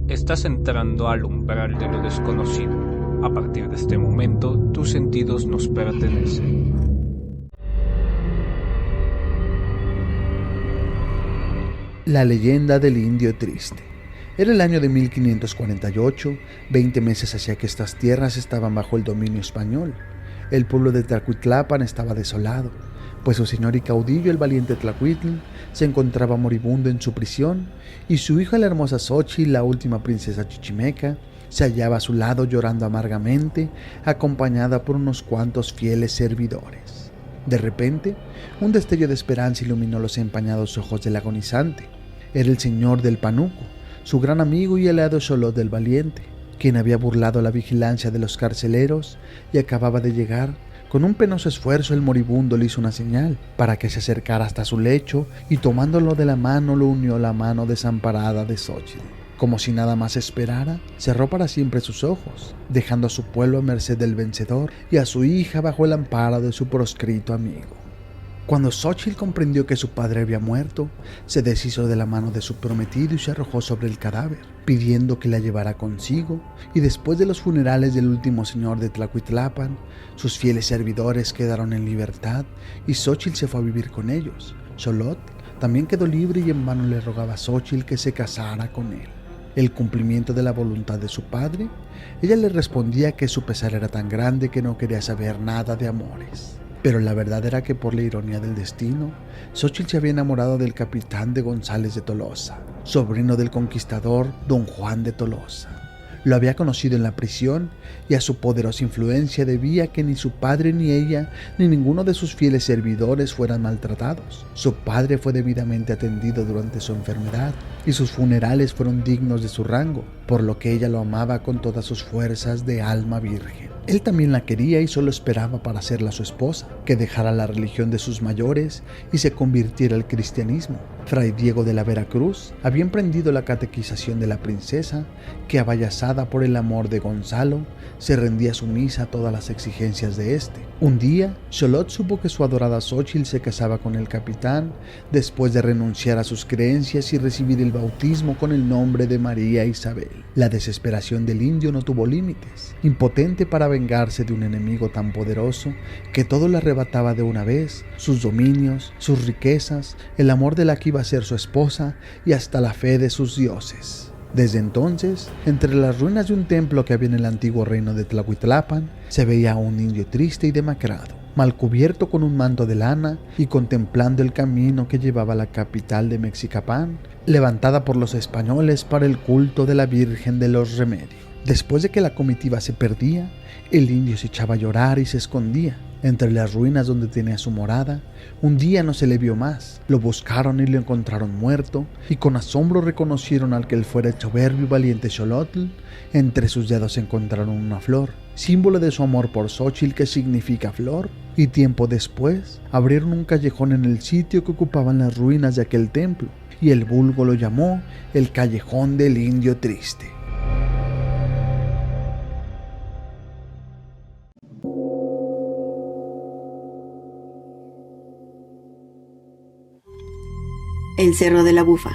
Estás entrando al umbral de lo desconocido. A partir de este momento, tus sentidos nos pertenecen. La leyenda del indio triste. Era el año de 1548, 20 meses hacía que estas tierras estaban bajo el dominio español. El pueblo de Tlacuitlapan estaba desolado, pues su señor y caudillo, el valiente Tlacuitl, se encontraba moribundo en su prisión, y su hija, la hermosa Xochitl, la última princesa chichimeca, se hallaba a su lado llorando amargamente, acompañada por unos cuantos fieles servidores. De repente, un destello de esperanza iluminó los empañados ojos del agonizante. Era el señor del Panuco, su gran amigo y aliado Xolotl del Valiente, quien había burlado la vigilancia de los carceleros y acababa de llegar. Con un penoso esfuerzo el moribundo le hizo una señal para que se acercara hasta su lecho y tomándolo de la mano lo unió a la mano desamparada de Xochitl. Como si nada más esperara, cerró para siempre sus ojos, dejando a su pueblo a merced del vencedor y a su hija bajo el amparo de su proscrito amigo. Cuando Xochitl comprendió que su padre había muerto, se deshizo de la mano de su prometido y se arrojó sobre el cadáver, pidiendo que la llevara consigo, y después de los funerales del último señor de Tlacuitlapan, sus fieles servidores quedaron en libertad y Xochitl se fue a vivir con ellos. Xolotl también quedó libre y en vano le rogaba a Xochitl que se casara con él. El cumplimiento de la voluntad de su padre, ella le respondía que su pesar era tan grande que no quería saber nada de amores. Pero la verdad era que por la ironía del destino, Xochitl se había enamorado del capitán de González de Tolosa, sobrino del conquistador don Juan de Tolosa. Lo había conocido en la prisión y a su poderosa influencia debía que ni su padre ni ella ni ninguno de sus fieles servidores fueran maltratados. Su padre fue debidamente atendido durante su enfermedad y sus funerales fueron dignos de su rango, por lo que ella lo amaba con todas sus fuerzas de alma virgen. Él también la quería y solo esperaba para hacerla su esposa, que dejara la religión de sus mayores y se convirtiera al cristianismo. Fray Diego de la Veracruz había emprendido la catequización de la princesa, que abayazada por el amor de Gonzalo, se rendía sumisa a todas las exigencias de este. Un día, Xolotl supo que su adorada Xochitl se casaba con el capitán, después de renunciar a sus creencias y recibir el bautismo con el nombre de María Isabel. La desesperación del indio no tuvo límites. Impotente para vengarse de un enemigo tan poderoso que todo le arrebataba de una vez, sus dominios, sus riquezas, el amor de la que iba a ser su esposa y hasta la fe de sus dioses. Desde entonces, entre las ruinas de un templo que había en el antiguo reino de Tlacuitlapan, se veía a un indio triste y demacrado, mal cubierto con un manto de lana y contemplando el camino que llevaba a la capital de Mexicapán, levantada por los españoles para el culto de la Virgen de los Remedios. Después de que la comitiva se perdía, el indio se echaba a llorar y se escondía entre las ruinas donde tenía su morada. Un día no se le vio más. Lo buscaron y lo encontraron muerto, y con asombro reconocieron al que él fuera el soberbio y valiente Xolotl. Entre sus dedos encontraron una flor, símbolo de su amor por Xochitl, que significa flor, y tiempo después abrieron un callejón en el sitio que ocupaban las ruinas de aquel templo, y el vulgo lo llamó el Callejón del Indio Triste. El Cerro de la Bufa.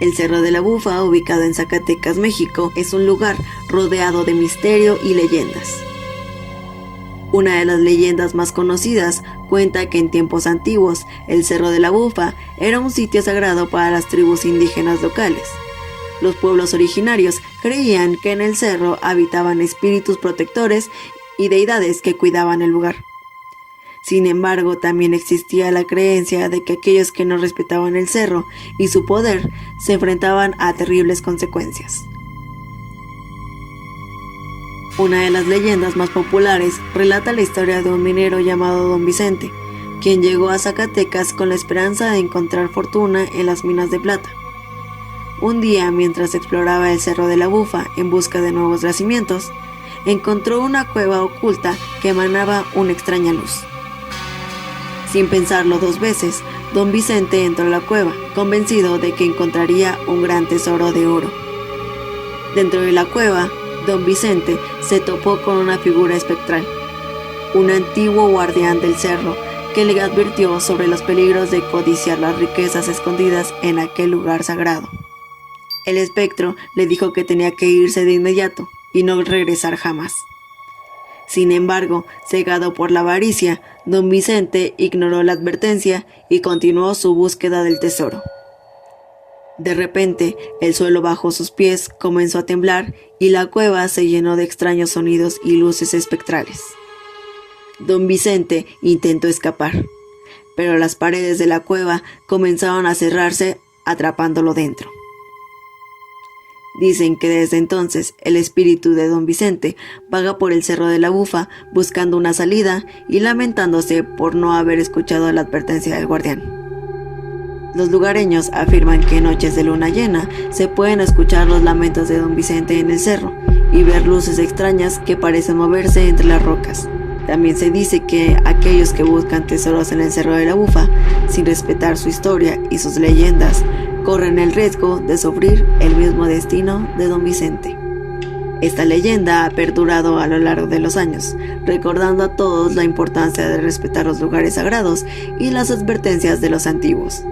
El Cerro de la Bufa, ubicado en Zacatecas, México, es un lugar rodeado de misterio y leyendas. Una de las leyendas más conocidas cuenta que en tiempos antiguos, el Cerro de la Bufa era un sitio sagrado para las tribus indígenas locales. Los pueblos originarios creían que en el cerro habitaban espíritus protectores y deidades que cuidaban el lugar. Sin embargo, también existía la creencia de que aquellos que no respetaban el cerro y su poder se enfrentaban a terribles consecuencias. Una de las leyendas más populares relata la historia de un minero llamado Don Vicente, quien llegó a Zacatecas con la esperanza de encontrar fortuna en las minas de plata. Un día, mientras exploraba el Cerro de la Bufa en busca de nuevos yacimientos, encontró una cueva oculta que emanaba una extraña luz. Sin pensarlo dos veces, Don Vicente entró a la cueva, convencido de que encontraría un gran tesoro de oro. Dentro de la cueva, Don Vicente se topó con una figura espectral, un antiguo guardián del cerro que le advirtió sobre los peligros de codiciar las riquezas escondidas en aquel lugar sagrado. El espectro le dijo que tenía que irse de inmediato y no regresar jamás. Sin embargo, cegado por la avaricia, don Vicente ignoró la advertencia y continuó su búsqueda del tesoro. De repente, el suelo bajo sus pies comenzó a temblar y la cueva se llenó de extraños sonidos y luces espectrales. Don Vicente intentó escapar, pero las paredes de la cueva comenzaron a cerrarse, atrapándolo dentro. Dicen que desde entonces el espíritu de don Vicente vaga por el Cerro de la Bufa buscando una salida y lamentándose por no haber escuchado la advertencia del guardián. Los lugareños afirman que en noches de luna llena se pueden escuchar los lamentos de don Vicente en el cerro y ver luces extrañas que parecen moverse entre las rocas. También se dice que aquellos que buscan tesoros en el Cerro de la Bufa, sin respetar su historia y sus leyendas, corren el riesgo de sufrir el mismo destino de don Vicente. Esta leyenda ha perdurado a lo largo de los años, recordando a todos la importancia de respetar los lugares sagrados y las advertencias de los antiguos.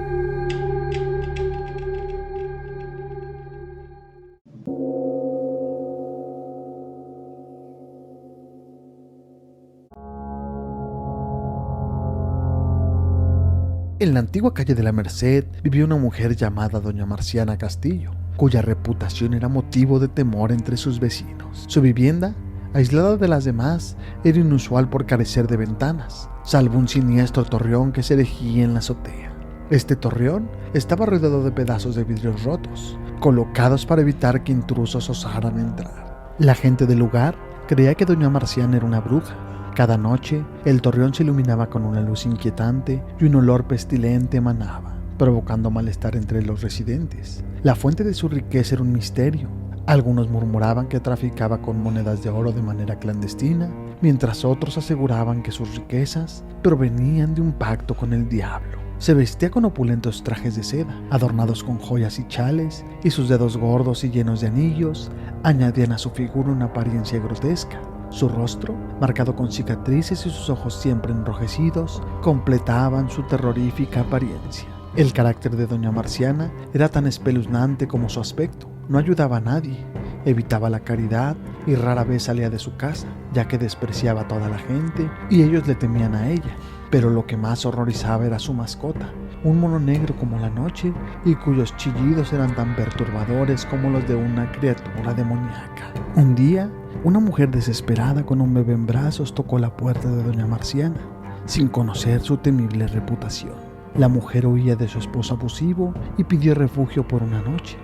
En la antigua calle de la Merced vivía una mujer llamada doña Marciana Castillo, cuya reputación era motivo de temor entre sus vecinos. Su vivienda, aislada de las demás, era inusual por carecer de ventanas, salvo un siniestro torreón que se erigía en la azotea. Este torreón estaba rodeado de pedazos de vidrios rotos, colocados para evitar que intrusos osaran entrar. La gente del lugar creía que doña Marciana era una bruja. Cada noche, el torreón se iluminaba con una luz inquietante y un olor pestilente emanaba, provocando malestar entre los residentes. La fuente de su riqueza era un misterio. Algunos murmuraban que traficaba con monedas de oro de manera clandestina, mientras otros aseguraban que sus riquezas provenían de un pacto con el diablo. Se vestía con opulentos trajes de seda, adornados con joyas y chales, y sus dedos gordos y llenos de anillos añadían a su figura una apariencia grotesca. Su rostro, marcado con cicatrices y sus ojos siempre enrojecidos, completaban su terrorífica apariencia. El carácter de doña Marciana era tan espeluznante como su aspecto. No ayudaba a nadie, evitaba la caridad y rara vez salía de su casa, ya que despreciaba a toda la gente y ellos le temían a ella. Pero lo que más horrorizaba era su mascota, un mono negro como la noche y cuyos chillidos eran tan perturbadores como los de una criatura demoníaca. Un día, una mujer desesperada con un bebé en brazos tocó la puerta de doña Marciana, sin conocer su temible reputación. La mujer huía de su esposo abusivo y pidió refugio por una noche.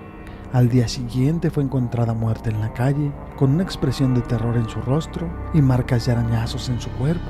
Al día siguiente fue encontrada muerta en la calle, con una expresión de terror en su rostro y marcas de arañazos en su cuerpo,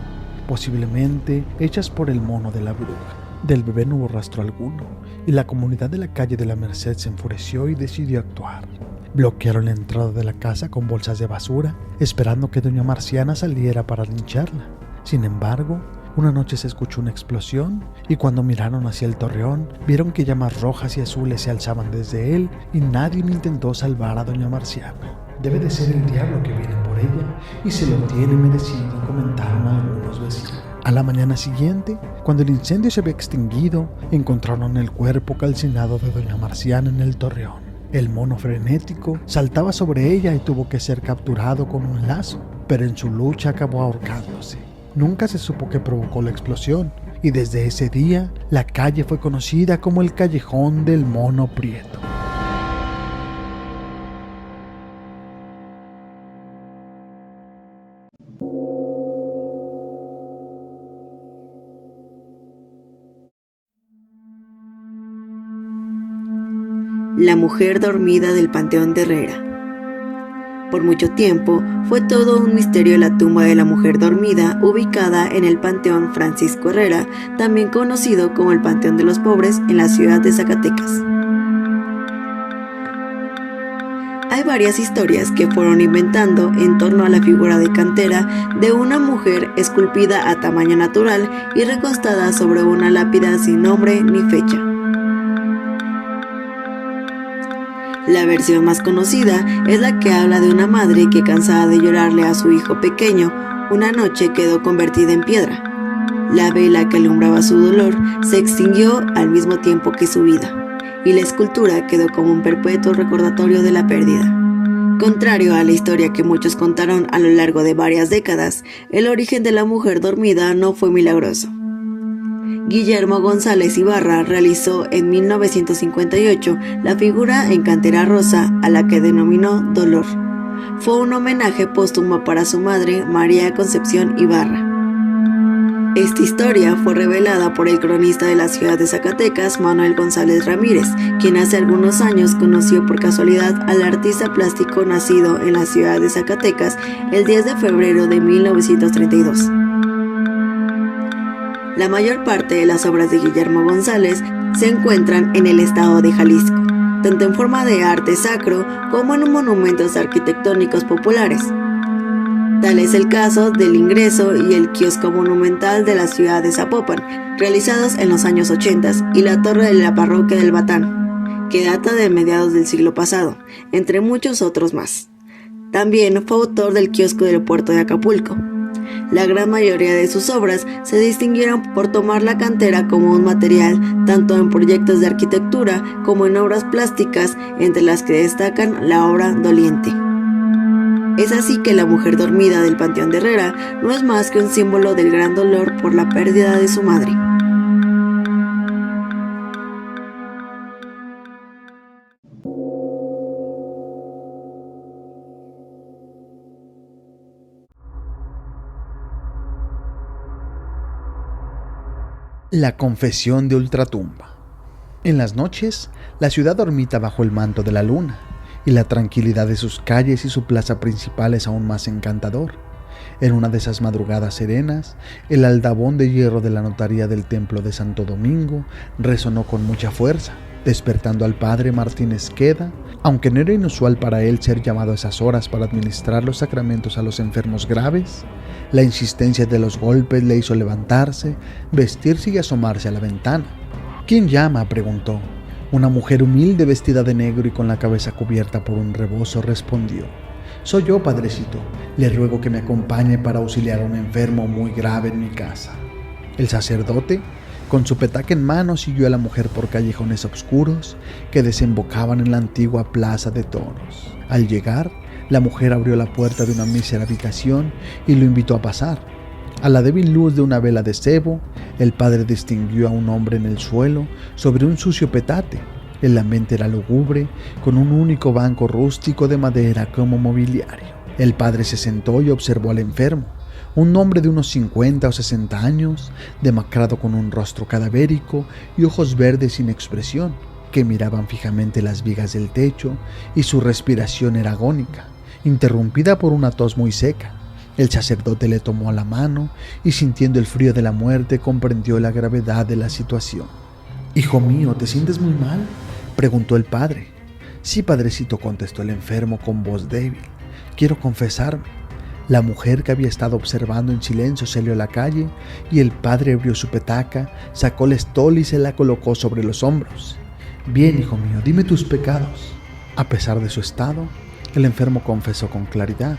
posiblemente hechas por el mono de la bruja. Del bebé no hubo rastro alguno, y la comunidad de la calle de la Merced se enfureció y decidió actuar. Bloquearon la entrada de la casa con bolsas de basura, esperando que doña Marciana saliera para lincharla. Sin embargo, una noche se escuchó una explosión, y cuando miraron hacia el torreón, vieron que llamas rojas y azules se alzaban desde él, y nadie intentó salvar a doña Marciana. Debe de ser el diablo que viene por ella, y se lo tiene merecido, comentaron algunos vecinos. A la mañana siguiente, cuando el incendio se había extinguido, encontraron el cuerpo calcinado de doña Marciana en el torreón. El mono frenético saltaba sobre ella y tuvo que ser capturado con un lazo, pero en su lucha acabó ahorcándose. Nunca se supo qué provocó la explosión, y desde ese día, la calle fue conocida como el Callejón del Mono Prieto. La mujer dormida del Panteón de Herrera. Por mucho tiempo fue todo un misterio la tumba de la mujer dormida ubicada en el Panteón Francisco Herrera, también conocido como el Panteón de los Pobres, en la ciudad de Zacatecas. Hay varias historias que fueron inventando en torno a la figura de cantera de una mujer esculpida a tamaño natural y recostada sobre una lápida sin nombre ni fecha. La versión más conocida es la que habla de una madre que, cansada de llorarle a su hijo pequeño, una noche quedó convertida en piedra. La vela que alumbraba su dolor se extinguió al mismo tiempo que su vida, y la escultura quedó como un perpetuo recordatorio de la pérdida. Contrario a la historia que muchos contaron a lo largo de varias décadas, el origen de la mujer dormida no fue milagroso. Guillermo González Ibarra realizó en 1958 la figura en cantera rosa, a la que denominó Dolor. Fue un homenaje póstumo para su madre, María Concepción Ibarra. Esta historia fue revelada por el cronista de la ciudad de Zacatecas, Manuel González Ramírez, quien hace algunos años conoció por casualidad al artista plástico nacido en la ciudad de Zacatecas el 10 de febrero de 1932. La mayor parte de las obras de Guillermo González se encuentran en el estado de Jalisco, tanto en forma de arte sacro como en monumentos arquitectónicos populares. Tal es el caso del ingreso y el kiosco monumental de la ciudad de Zapopan, realizados en los años 80, y la torre de la parroquia del Batán, que data de mediados del siglo pasado, entre muchos otros más. También fue autor del kiosco del puerto de Acapulco. La gran mayoría de sus obras se distinguieron por tomar la cantera como un material tanto en proyectos de arquitectura como en obras plásticas, entre las que destacan la obra Doliente. Es así que la mujer dormida del Panteón de Herrera no es más que un símbolo del gran dolor por la pérdida de su madre. La confesión de Ultratumba. En las noches, la ciudad dormita bajo el manto de la luna, y la tranquilidad de sus calles y su plaza principal es aún más encantador. En una de esas madrugadas serenas, el aldabón de hierro de la notaría del templo de Santo Domingo resonó con mucha fuerza, despertando al padre Martín Esqueda, aunque no era inusual para él ser llamado a esas horas para administrar los sacramentos a los enfermos graves. La insistencia de los golpes le hizo levantarse, vestirse y asomarse a la ventana. ¿Quién llama?, preguntó. Una mujer humilde vestida de negro y con la cabeza cubierta por un rebozo respondió: «Soy yo, padrecito. Le ruego que me acompañe para auxiliar a un enfermo muy grave en mi casa». El sacerdote, con su petaca en mano, siguió a la mujer por callejones oscuros que desembocaban en la antigua plaza de toros. Al llegar, la mujer abrió la puerta de una mísera habitación y lo invitó a pasar. A la débil luz de una vela de cebo, el padre distinguió a un hombre en el suelo sobre un sucio petate. El ambiente era lúgubre, con un único banco rústico de madera como mobiliario. El padre se sentó y observó al enfermo, un hombre de unos 50 o 60 años, demacrado con un rostro cadavérico y ojos verdes sin expresión, que miraban fijamente las vigas del techo, y su respiración era agónica, interrumpida por una tos muy seca. El sacerdote le tomó la mano y, sintiendo el frío de la muerte, comprendió la gravedad de la situación. «Hijo mío, ¿te sientes muy mal?», preguntó el padre. «Sí, padrecito», contestó el enfermo con voz débil. «Quiero confesarme». La mujer, que había estado observando en silencio, salió a la calle y el padre abrió su petaca, sacó la estola y se la colocó sobre los hombros. «Bien, hijo mío, dime tus pecados». A pesar de su estado, el enfermo confesó con claridad,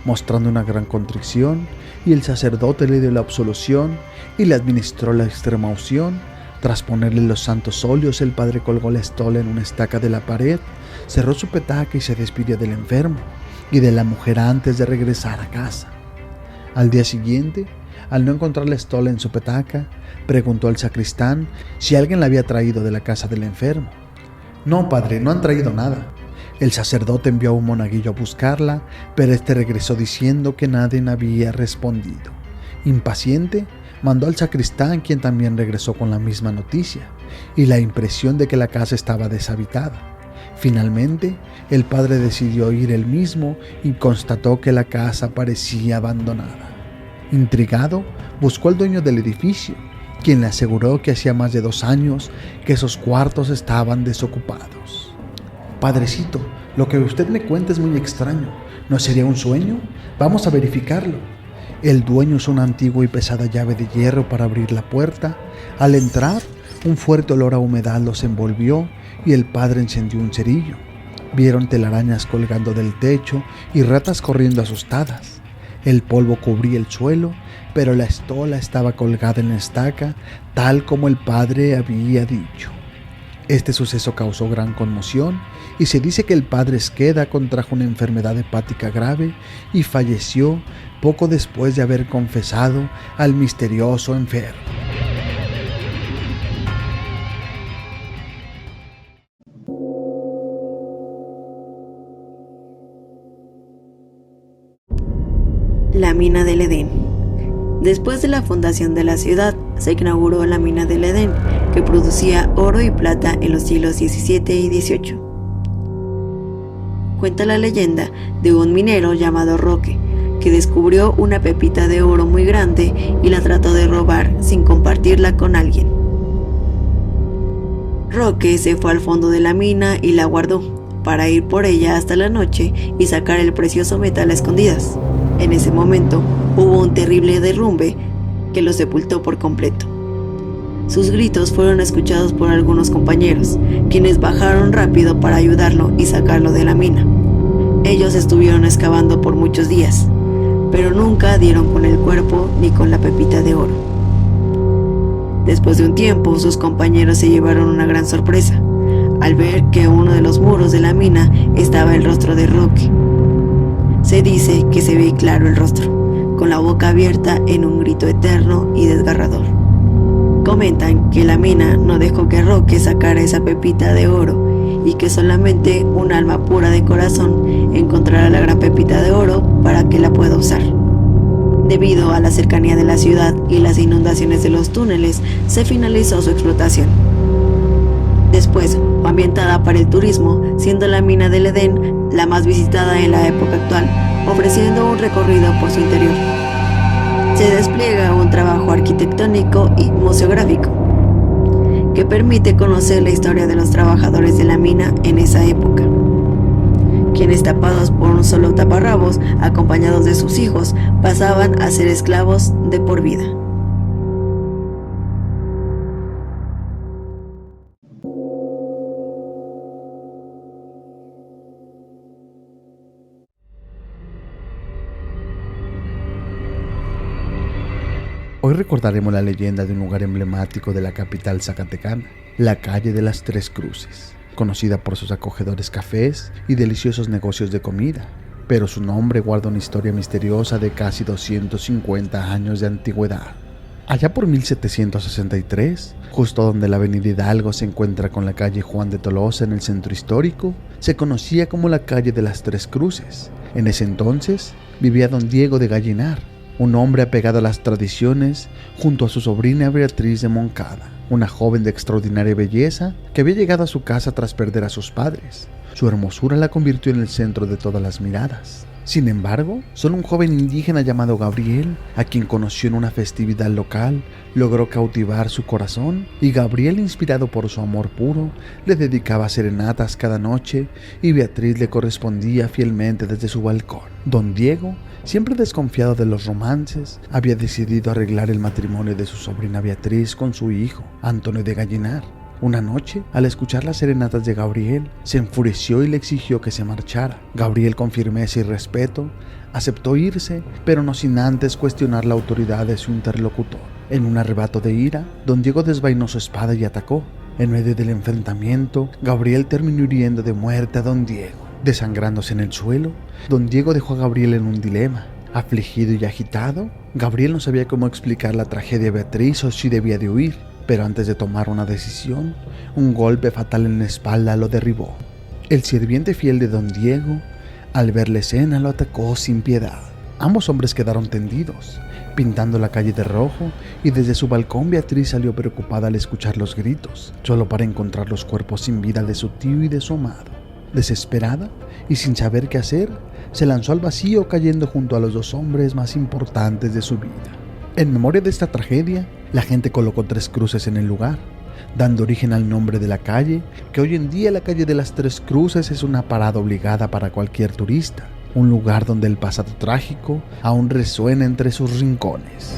mostrando una gran contrición, y el sacerdote le dio la absolución y le administró la extrema unción. Tras ponerle los santos óleos, el padre colgó la estola en una estaca de la pared, cerró su petaca y se despidió del enfermo y de la mujer antes de regresar a casa. Al día siguiente, al no encontrar la estola en su petaca, preguntó al sacristán si alguien la había traído de la casa del enfermo. «No, padre, no han traído nada». El sacerdote envió a un monaguillo a buscarla, pero este regresó diciendo que nadie había respondido. Impaciente, mandó al sacristán, quien también regresó con la misma noticia y la impresión de que la casa estaba deshabitada. Finalmente, el padre decidió ir él mismo y constató que la casa parecía abandonada. Intrigado, buscó al dueño del edificio, quien le aseguró que hacía más de 2 años que esos cuartos estaban desocupados. «Padrecito, lo que usted me cuenta es muy extraño. ¿No sería un sueño? Vamos a verificarlo». El dueño usó una antigua y pesada llave de hierro para abrir la puerta. Al entrar, un fuerte olor a humedad los envolvió y el padre encendió un cerillo. Vieron telarañas colgando del techo y ratas corriendo asustadas. El polvo cubría el suelo, pero la estola estaba colgada en la estaca, tal como el padre había dicho. Este suceso causó gran conmoción y se dice que el padre Esqueda contrajo una enfermedad hepática grave y falleció poco después de haber confesado al misterioso enfermo. La mina del Edén. Después de la fundación de la ciudad, se inauguró la mina del Edén, que producía oro y plata en los siglos XVII y XVIII. Cuenta la leyenda de un minero llamado Roque, que descubrió una pepita de oro muy grande y la trató de robar sin compartirla con alguien. Roque se fue al fondo de la mina y la guardó, para ir por ella hasta la noche y sacar el precioso metal a escondidas. En ese momento hubo un terrible derrumbe que lo sepultó por completo. Sus gritos fueron escuchados por algunos compañeros, quienes bajaron rápido para ayudarlo y sacarlo de la mina. Ellos estuvieron excavando por muchos días, pero nunca dieron con el cuerpo ni con la pepita de oro. Después de un tiempo, sus compañeros se llevaron una gran sorpresa, al ver que en uno de los muros de la mina estaba el rostro de Roque. Se dice que se ve claro el rostro, con la boca abierta en un grito eterno y desgarrador. Comentan que la mina no dejó que Roque sacara esa pepita de oro y que solamente un alma pura de corazón encontrará la gran pepita de oro para que la pueda usar. Debido a la cercanía de la ciudad y las inundaciones de los túneles, se finalizó su explotación. Después fue ambientada para el turismo, siendo la mina del Edén la más visitada en la época actual, ofreciendo un recorrido por su interior. Se despliega un trabajo arquitectónico y museográfico que permite conocer la historia de los trabajadores de la mina en esa época, quienes, tapados por un solo taparrabos, acompañados de sus hijos, pasaban a ser esclavos de por vida. Hoy recordaremos la leyenda de un lugar emblemático de la capital zacatecana, la calle de las Tres Cruces, conocida por sus acogedores cafés y deliciosos negocios de comida, pero su nombre guarda una historia misteriosa de casi 250 años de antigüedad. Allá por 1763, justo donde la avenida Hidalgo se encuentra con la calle Juan de Tolosa en el centro histórico, se conocía como la calle de las Tres Cruces. En ese entonces vivía don Diego de Gallinar, un hombre apegado a las tradiciones, junto a su sobrina Beatriz de Moncada, una joven de extraordinaria belleza que había llegado a su casa tras perder a sus padres. Su hermosura la convirtió en el centro de todas las miradas. Sin embargo, solo un joven indígena llamado Gabriel, a quien conoció en una festividad local, logró cautivar su corazón, y Gabriel, inspirado por su amor puro, le dedicaba serenatas cada noche y Beatriz le correspondía fielmente desde su balcón. Don Diego, siempre desconfiado de los romances, había decidido arreglar el matrimonio de su sobrina Beatriz con su hijo, Antonio de Gallinar. Una noche, al escuchar las serenatas de Gabriel, se enfureció y le exigió que se marchara. Gabriel, con firmeza y respeto, aceptó irse, pero no sin antes cuestionar la autoridad de su interlocutor. En un arrebato de ira, don Diego desvainó su espada y atacó. En medio del enfrentamiento, Gabriel terminó hiriendo de muerte a don Diego. Desangrándose en el suelo, don Diego dejó a Gabriel en un dilema. Afligido y agitado, Gabriel no sabía cómo explicar la tragedia a Beatriz o si debía de huir. Pero antes de tomar una decisión, un golpe fatal en la espalda lo derribó. El sirviente fiel de don Diego, al ver la escena, lo atacó sin piedad. Ambos hombres quedaron tendidos, pintando la calle de rojo, y desde su balcón Beatriz salió preocupada al escuchar los gritos, solo para encontrar los cuerpos sin vida de su tío y de su amado. Desesperada y sin saber qué hacer, se lanzó al vacío, cayendo junto a los dos hombres más importantes de su vida. En memoria de esta tragedia, la gente colocó 3 cruces en el lugar, dando origen al nombre de la calle, que hoy en día la calle de las Tres Cruces es una parada obligada para cualquier turista, un lugar donde el pasado trágico aún resuena entre sus rincones.